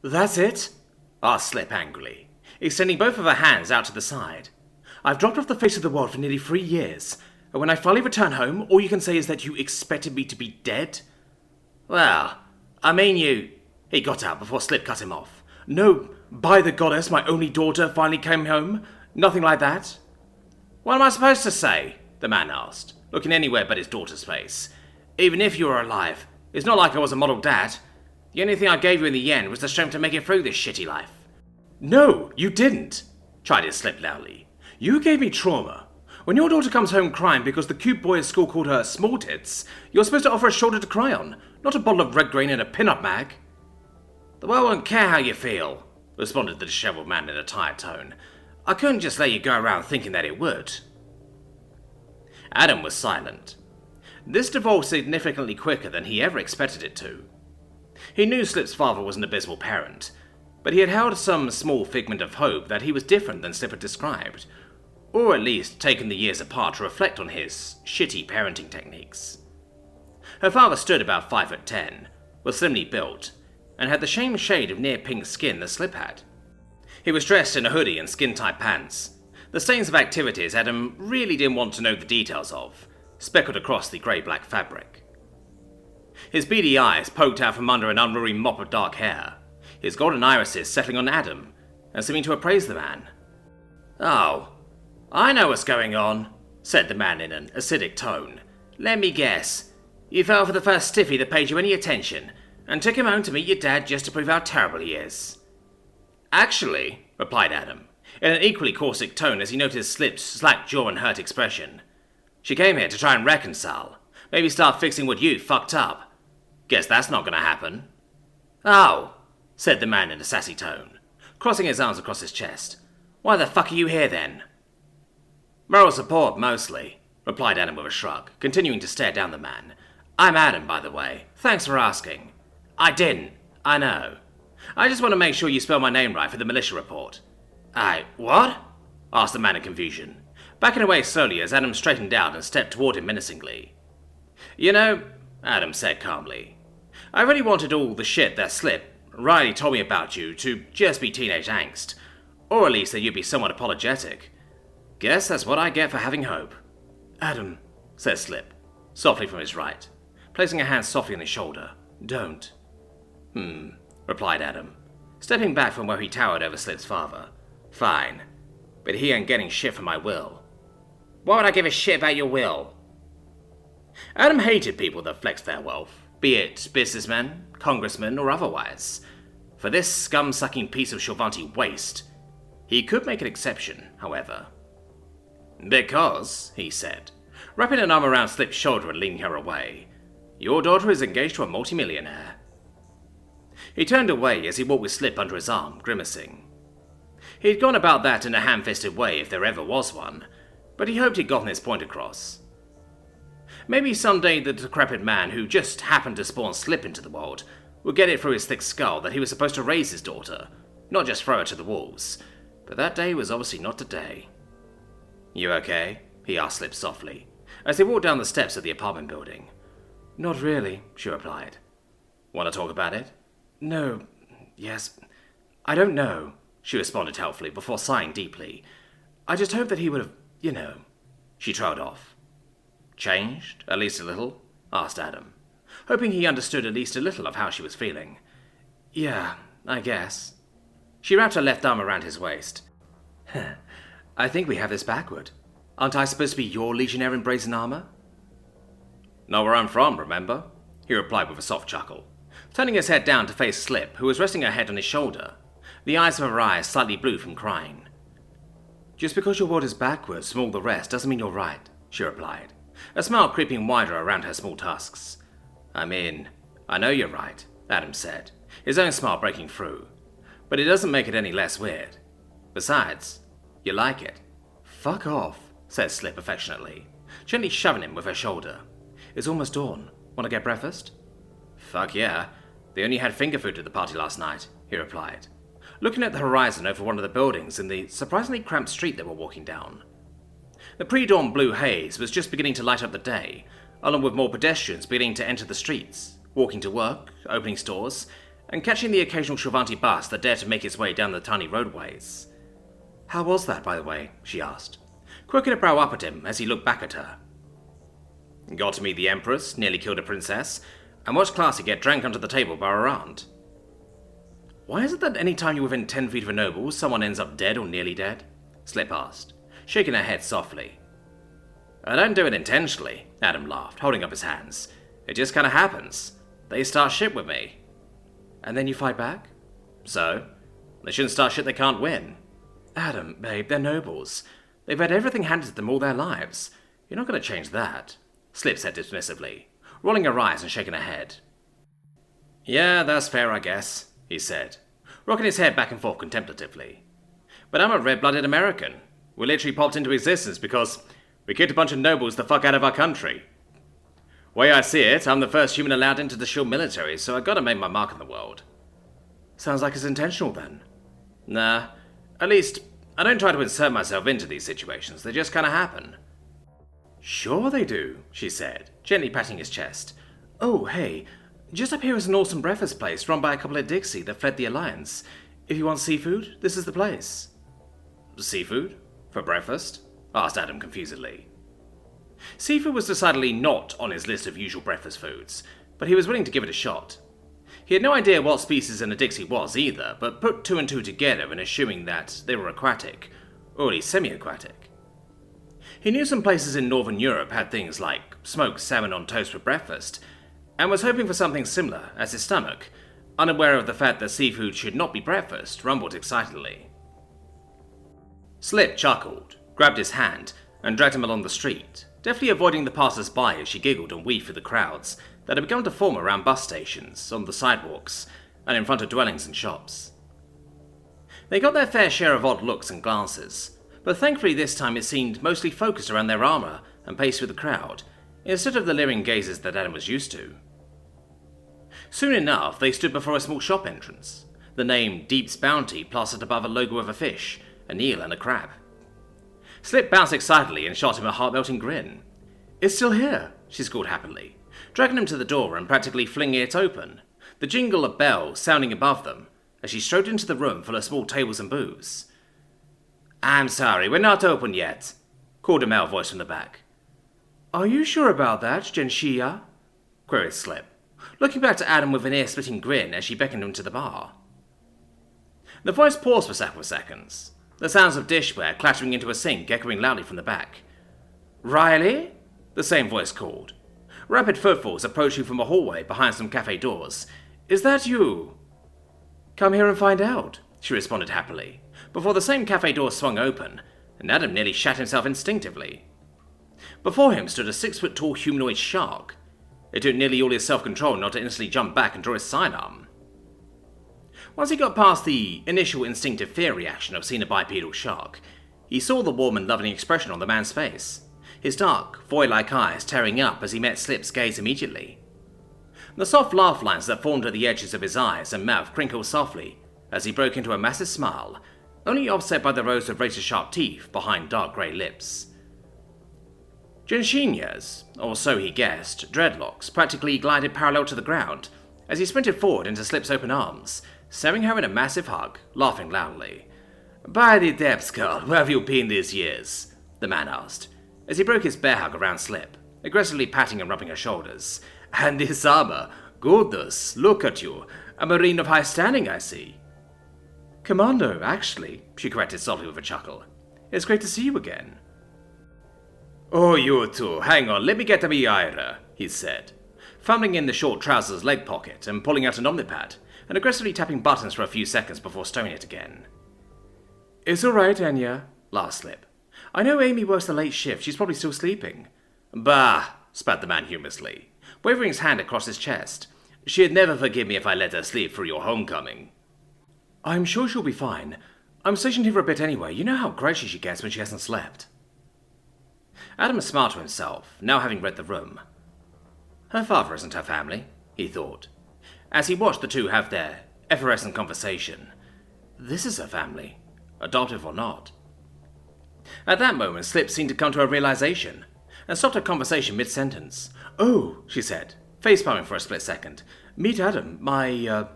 That's it? Asked Slip angrily, extending both of her hands out to the side. I've dropped off the face of the world for nearly 3 years, and when I finally return home, all you can say is that you expected me to be dead? Well, I mean you... He got out before Slip cut him off. No, by the goddess, my only daughter finally came home. Nothing like that. What am I supposed to say? The man asked, looking anywhere but his daughter's face. Even if you were alive, it's not like I was a model dad. The only thing I gave you in the end was the strength to make it through this shitty life. No, you didn't, chided Slip loudly. You gave me trauma. When your daughter comes home crying because the cute boy at school called her small tits, you're supposed to offer a shoulder to cry on, not a bottle of red grain and a pin-up mag. The world won't care how you feel, responded the dishevelled man in a tired tone. I couldn't just let you go around thinking that it would. Adam was silent. This devolved significantly quicker than he ever expected it to. He knew Slip's father was an abysmal parent, but he had held some small figment of hope that he was different than Slip had described, or at least taken the years apart to reflect on his shitty parenting techniques. Her father stood about 5'10", was slimly built, and had the same shade of near-pink skin that Slip had. He was dressed in a hoodie and skin-tight pants, the stains of activities Adam really didn't want to know the details of, speckled across the grey-black fabric. His beady eyes poked out from under an unruly mop of dark hair, his golden irises settling on Adam and seeming to appraise the man. Oh, I know what's going on, said the man in an acidic tone. Let me guess. You fell for the first stiffy that paid you any attention, and took him home to meet your dad just to prove how terrible he is. Actually, replied Adam, in an equally caustic tone as he noticed Slip's slack jaw and hurt expression, she came here to try and reconcile, maybe start fixing what you fucked up. Guess that's not gonna happen. Oh, said the man in a sassy tone, crossing his arms across his chest. Why the fuck are you here then? Moral support, mostly, replied Adam with a shrug, continuing to stare down the man. I'm Adam, by the way. Thanks for asking. I didn't. I know. I just want to make sure you spell my name right for the militia report. What? Asked the man in confusion, backing away slowly as Adam straightened out and stepped toward him menacingly. You know, Adam said calmly, I really wanted all the shit that Slip, Riley told me about you to just be teenage angst, or at least that you'd be somewhat apologetic. Guess that's what I get for having hope. Adam, said Slip, softly from his right, placing a hand softly on his shoulder. Don't. Replied Adam, stepping back from where he towered over Slip's father. Fine, but he ain't getting shit from my will. Why would I give a shit about your will? Adam hated people that flexed their wealth, be it businessmen, congressmen, or otherwise. For this scum-sucking piece of Shilvanti waste, he could make an exception, however. Because, he said, wrapping an arm around Slip's shoulder and leading her away, your daughter is engaged to a multimillionaire. He turned away as he walked with Slip under his arm, grimacing. He'd gone about that in a ham-fisted way if there ever was one, but he hoped he'd gotten his point across. Maybe someday the decrepit man who just happened to spawn Slip into the world would get it through his thick skull that he was supposed to raise his daughter, not just throw her to the wolves. But that day was obviously not today. You okay? He asked Slip softly, as they walked down the steps of the apartment building. Not really, she replied. Want to talk about it? No. Yes. I don't know, she responded helpfully before sighing deeply. I just hope that he would have, She trailed off. Changed, at least a little? Asked Adam, hoping he understood at least a little of how she was feeling. Yeah, I guess. She wrapped her left arm around his waist. I think we have this backward. Aren't I supposed to be your legionnaire in brazen armor? Not where I'm from, remember? He replied with a soft chuckle, turning his head down to face Slip, who was resting her head on his shoulder, the eyes of her eyes slightly blue from crying. Just because your world is backwards from all the rest doesn't mean you're right, she replied, a smile creeping wider around her small tusks. I mean, I know you're right, Adam said, his own smile breaking through, but it doesn't make it any less weird. Besides, you like it. Fuck off, said Slip affectionately, gently shoving him with her shoulder. It's almost dawn. Want to get breakfast? Fuck yeah. They only had finger food at the party last night, he replied, looking at the horizon over one of the buildings in the surprisingly cramped street they were walking down. The pre-dawn blue haze was just beginning to light up the day, along with more pedestrians beginning to enter the streets, walking to work, opening stores, and catching the occasional Travanti bus that dared to make its way down the tiny roadways. "How was that, by the way?" she asked, quirking a brow up at him as he looked back at her. "Got to meet the Empress, nearly killed a princess, and watched Classy get drank under the table by her aunt." "Why is it that any time you're within 10 feet of a noble, someone ends up dead or nearly dead?" Slip asked, shaking her head softly. "I don't do it intentionally," Adam laughed, holding up his hands. "It just kinda happens. They start shit with me." "And then you fight back?" "So? They shouldn't start shit they can't win." "Adam, babe, they're nobles. They've had everything handed to them all their lives. You're not going to change that," Slip said dismissively, rolling her eyes and shaking her head. "Yeah, that's fair, I guess," he said, rocking his head back and forth contemplatively. "But I'm a red-blooded American. We literally popped into existence because we kicked a bunch of nobles the fuck out of our country. Way I see it, I'm the first human allowed into the shield military, so I gotta make my mark in the world." "Sounds like it's intentional then." "Nah. At least, I don't try to insert myself into these situations. They just kinda happen." "Sure they do," she said, gently patting his chest. "Oh, hey, just up here is an awesome breakfast place run by a couple at Dixie that fled the Alliance. If you want seafood, this is the place." "Seafood? For breakfast?" asked Adam confusedly. Seafood was decidedly not on his list of usual breakfast foods, but he was willing to give it a shot. He had no idea what species in a Dixie was either, but put two and two together in assuming that they were aquatic, or at least semi-aquatic. He knew some places in Northern Europe had things like smoked salmon on toast for breakfast, and was hoping for something similar as his stomach, unaware of the fact that seafood should not be breakfast, rumbled excitedly. Slip chuckled, grabbed his hand, and dragged him along the street, deftly avoiding the passers-by as she giggled and weaved through the crowds that had begun to form around bus stations, on the sidewalks, and in front of dwellings and shops. They got their fair share of odd looks and glances, but thankfully this time it seemed mostly focused around their armor and paced with the crowd, instead of the leering gazes that Adam was used to. Soon enough, they stood before a small shop entrance, the name Deep's Bounty plastered above a logo of a fish, an eel and a crab. Slip bounced excitedly and shot him a heart-melting grin. "It's still here," she scored happily, dragging him to the door and practically flinging it open, the jingle of bells sounding above them as she strode into the room full of small tables and booths. "I'm sorry, we're not open yet," called a male voice from the back. "Are you sure about that, Genshia?" queried Slip, looking back to Adam with an ear-splitting grin as she beckoned him to the bar. The voice paused for several seconds, the sounds of dishware clattering into a sink echoing loudly from the back. "Riley?" the same voice called. Rapid footfalls approaching from a hallway behind some cafe doors. "Is that you?" "Come here and find out," she responded happily, before the same cafe door swung open, and Adam nearly shat himself instinctively. Before him stood a 6-foot-tall humanoid shark. It took nearly all his self-control not to instantly jump back and draw his sidearm. Once he got past the initial instinctive fear reaction of seeing a bipedal shark, he saw the warm and loving expression on the man's face, his dark, foil-like eyes tearing up as he met Slip's gaze immediately. The soft laugh lines that formed at the edges of his eyes and mouth crinkled softly as he broke into a massive smile, only offset by the rows of razor-sharp teeth behind dark grey lips. Genshinya's, or so he guessed, dreadlocks practically glided parallel to the ground as he sprinted forward into Slip's open arms, staring her in a massive hug, laughing loudly. "By the depths, girl, where have you been these years?" the man asked, as he broke his bear hug around Slip, aggressively patting and rubbing her shoulders. "And this armor, goodness, look at you, a marine of high standing, I see." "Commando, actually," she corrected softly with a chuckle. "It's great to see you again." "Oh, you two, hang on, let me get a Miaira," he said, fumbling in the short trousers leg pocket and pulling out an omnipad, and aggressively tapping buttons for a few seconds before stowing it again. "It's all right, Anya," laughed Slip. "I know Amy works the late shift. She's probably still sleeping." "Bah," spat the man humorously, waving his hand across his chest. "She'd never forgive me if I let her sleep through your homecoming." "I'm sure she'll be fine. I'm stationed here for a bit anyway. You know how grouchy she gets when she hasn't slept." Adam smiled to himself, now having read the room. Her father isn't her family, he thought, as he watched the two have their effervescent conversation. This is her family, adoptive or not. At that moment, Slip seemed to come to a realization, and stopped her conversation mid-sentence. "Oh," she said, face-palming for a split second. "Meet Adam, my,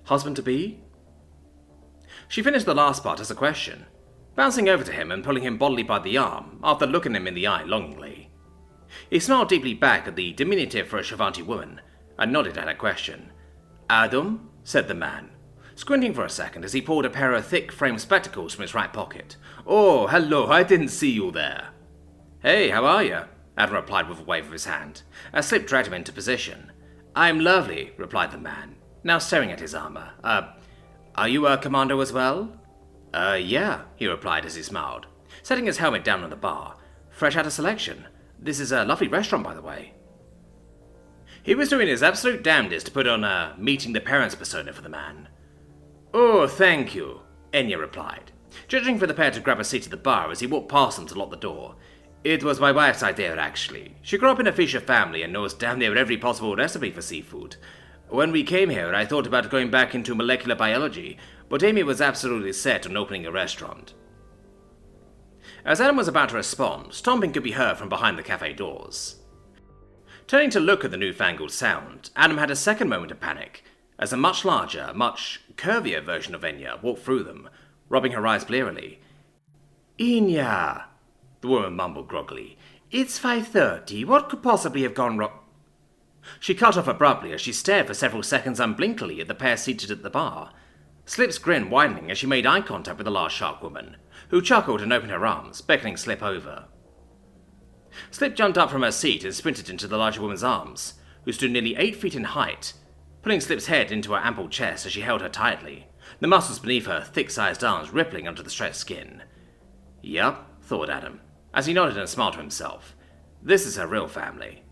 Husband-to-be? She finished the last part as a question, bouncing over to him and pulling him bodily by the arm after looking him in the eye longingly. He smiled deeply back at the diminutive for a Shavanti woman and nodded at her question. Adam? Said the man, squinting for a second as he pulled a pair of thick-framed spectacles from his right pocket. Oh, hello, I didn't see you there. Hey, how are you? Adam replied with a wave of his hand, as Slip dragged him into position. I'm lovely, replied the man, now staring at his armor. Are you a commando as well? Yeah, he replied as he smiled, setting his helmet down on the bar. Fresh out of selection. This is a lovely restaurant, by the way. He was doing his absolute damnedest to put on a meeting the parents persona for the man. Oh, thank you, Enya replied, gesturing for the pair to grab a seat at the bar as he walked past them to lock the door. It was my wife's idea, actually. She grew up in a fisher family and knows damn near every possible recipe for seafood. When we came here, I thought about going back into molecular biology, but Amy was absolutely set on opening a restaurant. As Adam was about to respond, stomping could be heard from behind the cafe doors. Turning to look at the newfangled sound, Adam had a second moment of panic, as a much larger, much curvier version of Enya walked through them, rubbing her eyes blearily. Enya, the woman mumbled groggily. It's 5:30. What could possibly have gone wrong? She cut off abruptly as she stared for several seconds unblinkingly at the pair seated at the bar, Slip's grin widening as she made eye contact with the large shark woman, who chuckled and opened her arms, beckoning Slip over. Slip jumped up from her seat and sprinted into the larger woman's arms, who stood nearly 8 feet in height, pulling Slip's head into her ample chest as she held her tightly, the muscles beneath her thick-sized arms rippling under the stretched skin. Yup, thought Adam, as he nodded and smiled to himself. This is her real family.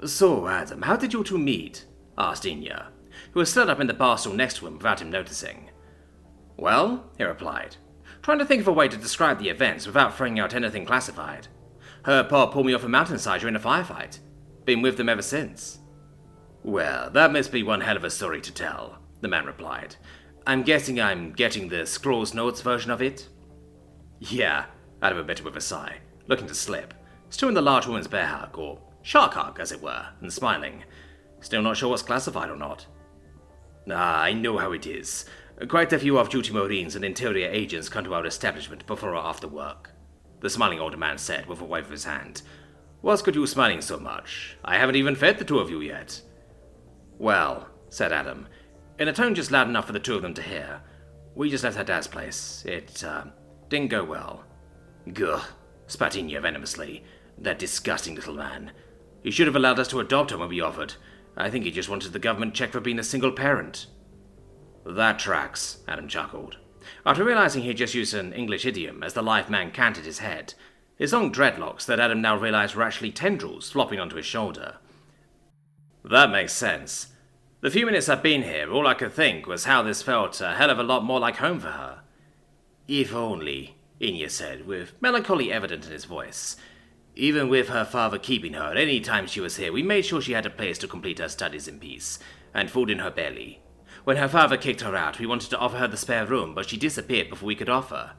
So, Adam, how did you two meet? Asked Enya, who was stood up in the bar stool next to him without him noticing. Well, he replied, trying to think of a way to describe the events without throwing out anything classified. Her pa pulled me off a mountainside during a firefight. Been with them ever since. Well, that must be one hell of a story to tell, the man replied. I'm guessing I'm getting the Scrolls Notes version of it? Yeah, Adam admitted with a sigh, looking to Slip, still in the large woman's bear hug, or shark hug, as it were, and smiling. Still not sure what's classified or not. Ah, I know how it is. Quite a few off-duty Marines and interior agents come to our establishment before or after work, the smiling older man said with a wave of his hand. What's got you smiling so much? I haven't even fed the two of you yet. Well, said Adam, in a tone just loud enough for the two of them to hear, we just left her dad's place. It, didn't go well. Gugh, spat Enya venomously. That disgusting little man. He should have allowed us to adopt her when we offered. I think he just wanted the government check for being a single parent. That tracks, Adam chuckled, after realizing he had just used an English idiom as the live man canted his head, his long dreadlocks that Adam now realized were actually tendrils flopping onto his shoulder. That makes sense. The few minutes I've been here, all I could think was how this felt a hell of a lot more like home for her. If only, Enya said, with melancholy evident in his voice. Even with her father keeping her, any time she was here, we made sure she had a place to complete her studies in peace, and food in her belly. When her father kicked her out, we wanted to offer her the spare room, but she disappeared before we could offer.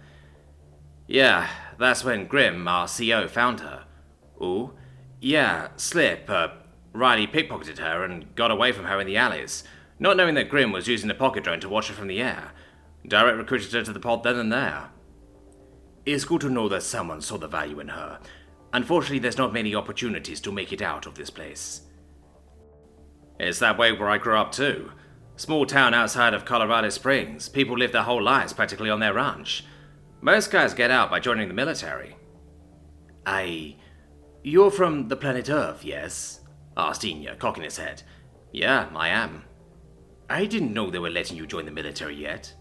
Yeah, that's when Grim, our CO, found her. Ooh, yeah, Slip, Riley pickpocketed her and got away from her in the alleys, not knowing that Grim was using the pocket drone to watch her from the air. Direct recruited her to the pod then and there. It's good to know that someone saw the value in her. Unfortunately, there's not many opportunities to make it out of this place. It's that way where I grew up too. Small town outside of Colorado Springs. People live their whole lives practically on their ranch. Most guys get out by joining the military. You're from the planet Earth, yes? Asked Enya, cocking his head. Yeah, I am. I didn't know they were letting you join the military yet.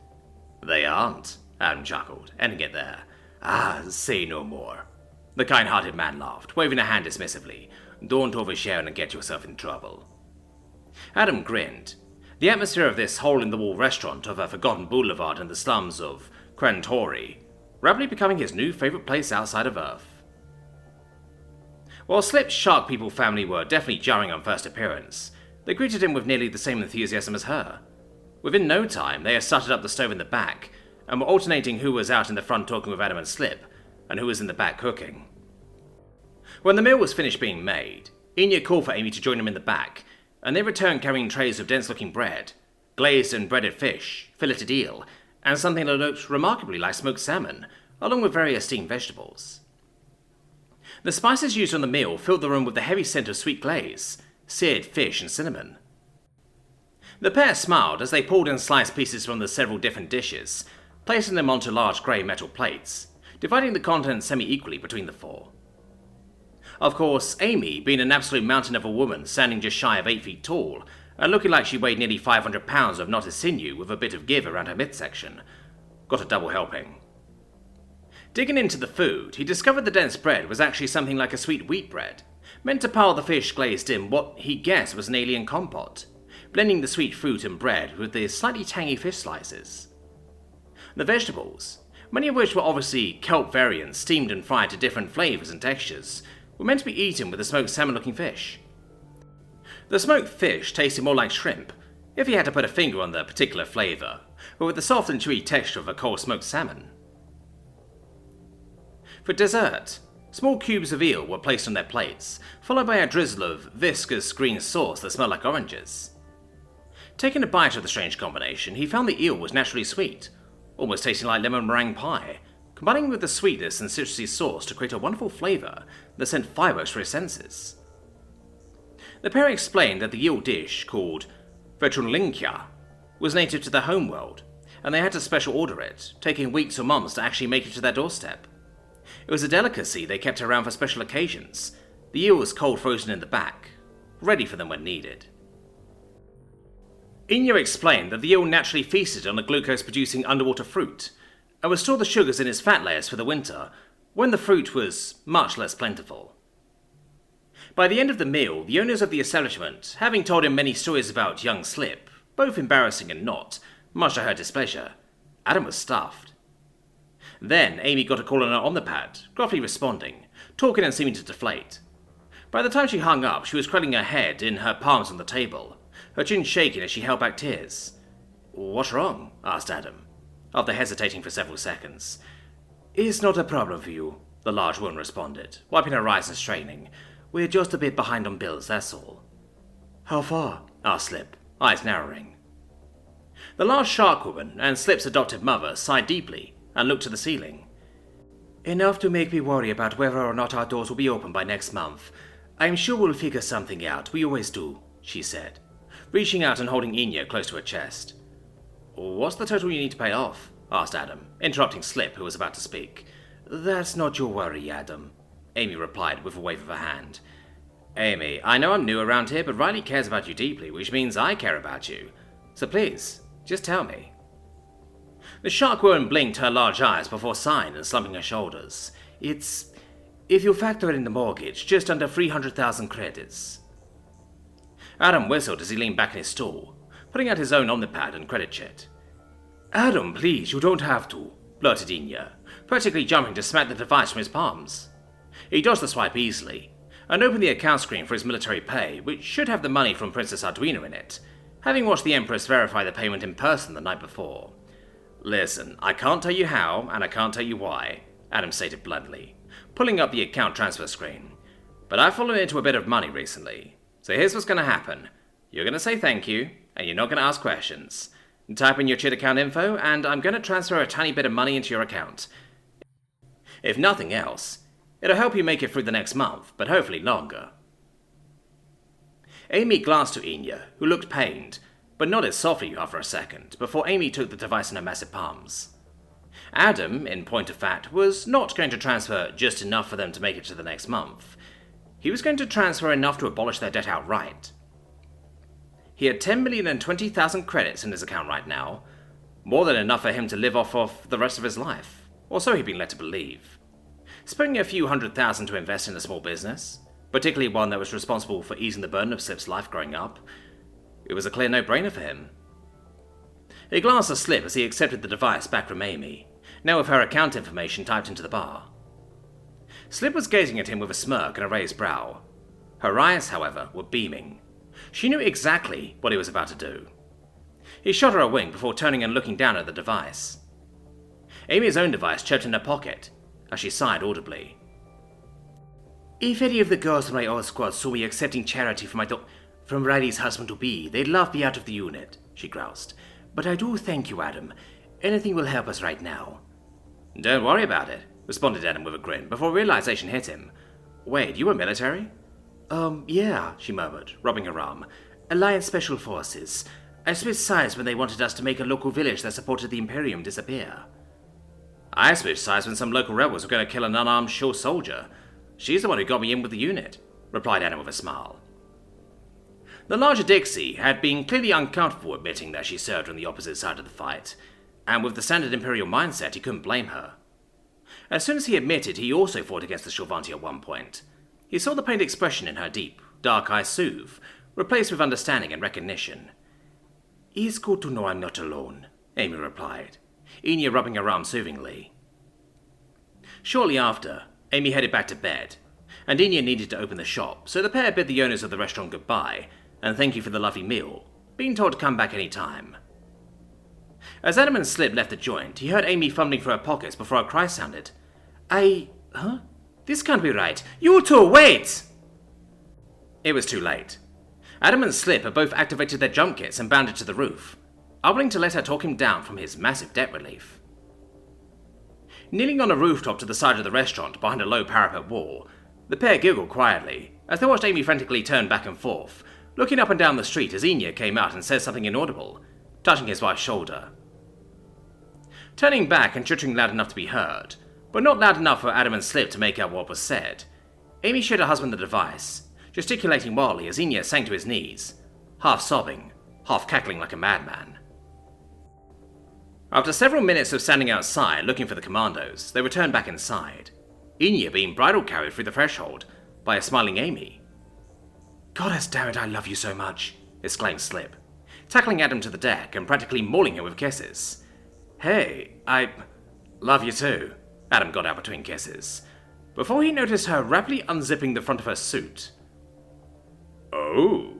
They aren't, Adam chuckled, ending it there. Ah, say no more. The kind-hearted man laughed, waving a hand dismissively. Don't overshare and get yourself in trouble. Adam grinned. The atmosphere of this hole-in-the-wall restaurant of a forgotten boulevard in the slums of Crantori, rapidly becoming his new favorite place outside of Earth. While Slip's Shark People family were definitely jarring on first appearance, they greeted him with nearly the same enthusiasm as her. Within no time, they had started up the stove in the back, and were alternating who was out in the front talking with Adam and Slip, and who was in the back cooking. When the meal was finished being made, Enya called for Amy to join him in the back, and they returned carrying trays of dense-looking bread, glazed and breaded fish, filleted eel, and something that looked remarkably like smoked salmon, along with various steamed vegetables. The spices used on the meal filled the room with the heavy scent of sweet glaze, seared fish, and cinnamon. The pair smiled as they pulled in sliced pieces from the several different dishes, placing them onto large grey metal plates, dividing the contents semi-equally between the four. Of course, Amy, being an absolute mountain of a woman standing just shy of 8 feet tall, and looking like she weighed nearly 500 pounds of knotted sinew with a bit of give around her midsection, got a double helping. Digging into the food, he discovered the dense bread was actually something like a sweet wheat bread, meant to pile the fish glazed in what he guessed was an alien compote, blending the sweet fruit and bread with the slightly tangy fish slices. The vegetables, many of which were obviously kelp variants steamed and fried to different flavours and textures, were meant to be eaten with the smoked salmon-looking fish. The smoked fish tasted more like shrimp, if he had to put a finger on the particular flavour, but with the soft and chewy texture of a cold smoked salmon. For dessert, small cubes of eel were placed on their plates, followed by a drizzle of viscous green sauce that smelled like oranges. Taking a bite of the strange combination, he found the eel was naturally sweet, almost tasting like lemon meringue pie, combining with the sweetness and citrusy sauce to create a wonderful flavour that sent fireworks for his senses. The pair explained that the eel dish, called Vertrunlinkia, was native to their homeworld, and they had to special order it, taking weeks or months to actually make it to their doorstep. It was a delicacy they kept around for special occasions. The eel was cold frozen in the back, ready for them when needed. Inya explained that the eel naturally feasted on the glucose-producing underwater fruit, and would store the sugars in its fat layers for the winter, when the fruit was much less plentiful. By the end of the meal, the owners of the establishment, having told him many stories about young Slip, both embarrassing and not, much to her displeasure, Adam was stuffed. Then Amy got a call on her Omnipad, gruffly responding, talking and seeming to deflate. By the time she hung up, she was cradling her head in her palms on the table, her chin shaking as she held back tears. "What's wrong?" asked Adam, after hesitating for several seconds. "It's not a problem for you," the large woman responded, wiping her eyes and straightening. "We're just a bit behind on bills, that's all." "How far?" asked Slip, eyes narrowing. The large shark woman and Slip's adopted mother sighed deeply and looked to the ceiling. "Enough to make me worry about whether or not our doors will be open by next month. I'm sure we'll figure something out, we always do," she said, reaching out and holding Inya close to her chest. "What's the total you need to pay off?" asked Adam, interrupting Slip, who was about to speak. "That's not your worry, Adam," Amy replied with a wave of her hand. "Amy, I know I'm new around here, but Riley cares about you deeply, which means I care about you. So please, just tell me." The shark woman blinked her large eyes before sighing and slumping her shoulders. If you factor in the mortgage, just under 300,000 credits." Adam whistled as he leaned back in his stool, putting out his own Omnipad and credit chit. "Adam, please, you don't have to," blurted Inya, practically jumping to smack the device from his palms. He dodged the swipe easily, and opened the account screen for his military pay, which should have the money from Princess Arduino in it, having watched the Empress verify the payment in person the night before. "Listen, I can't tell you how, and I can't tell you why," Adam stated bluntly, pulling up the account transfer screen. "But I've fallen into a bit of money recently, so here's what's going to happen. You're going to say thank you, and you're not going to ask questions. Type in your Tshirt account info, and I'm going to transfer a tiny bit of money into your account. If nothing else, it'll help you make it through the next month, but hopefully longer." Amy glanced to Inya, who looked pained, but nodded softly after a second, before Amy took the device in her massive palms. Adam, in point of fact, was not going to transfer just enough for them to make it to the next month. He was going to transfer enough to abolish their debt outright. He had 10,020,000 credits in his account right now, more than enough for him to live off of the rest of his life, or so he'd been led to believe. Spending a few $100,000 to invest in a small business, particularly one that was responsible for easing the burden of Slip's life growing up, it was a clear no-brainer for him. He glanced at Slip as he accepted the device back from Amy, now with her account information typed into the bar. Slip was gazing at him with a smirk and a raised brow. Her eyes, however, were beaming. She knew exactly what he was about to do. He shot her a wink before turning and looking down at the device. Amy's own device chirped in her pocket, as she sighed audibly. "If any of the girls from my old squad saw me accepting charity from Riley's husband-to-be, they'd laugh me out of the unit," she groused. "But I do thank you, Adam. Anything will help us right now." "Don't worry about it," responded Adam with a grin, before realization hit him. "Wait, you were military?" Yeah, she murmured, rubbing her arm. "Alliance Special Forces. I switched sides when they wanted us to make a local village that supported the Imperium disappear." "I switched sides when some local rebels were going to kill an unarmed shore soldier. She's the one who got me in with the unit," replied Adam with a smile. The larger Dixie had been clearly uncomfortable admitting that she served on the opposite side of the fight, and with the standard Imperial mindset, he couldn't blame her. As soon as he admitted he also fought against the Shorvanti at one point, he saw the pained expression in her deep, dark eyes soothe, replaced with understanding and recognition. "It's good to know I'm not alone," Amy replied, Enya rubbing her arm soothingly. Shortly after, Amy headed back to bed, and Enya needed to open the shop, so the pair bid the owners of the restaurant goodbye, and thank you for the lovely meal, being told to come back any time. As Adam and Slip left the joint, he heard Amy fumbling for her pockets before a cry sounded. Huh? This can't be right. You two, wait! It was too late. Adam and Slip had both activated their jump kits and bounded to the roof, unwilling to let her talk him down from his massive debt relief. Kneeling on a rooftop to the side of the restaurant behind a low parapet wall, the pair giggled quietly as they watched Amy frantically turn back and forth, looking up and down the street as Enya came out and said something inaudible, touching his wife's shoulder. Turning back and chittering loud enough to be heard, but not loud enough for Adam and Slip to make out what was said, Amy showed her husband the device, gesticulating wildly as Enya sank to his knees, half sobbing, half cackling like a madman. After several minutes of standing outside looking for the commandos, they returned back inside, Enya being bridal carried through the threshold by a smiling Amy. "Goddess damn it, I love you so much," exclaimed Slip, tackling Adam to the deck and practically mauling him with kisses. "Hey, I love you too," Adam got out between kisses, before he noticed her rapidly unzipping the front of her suit. "Oh,"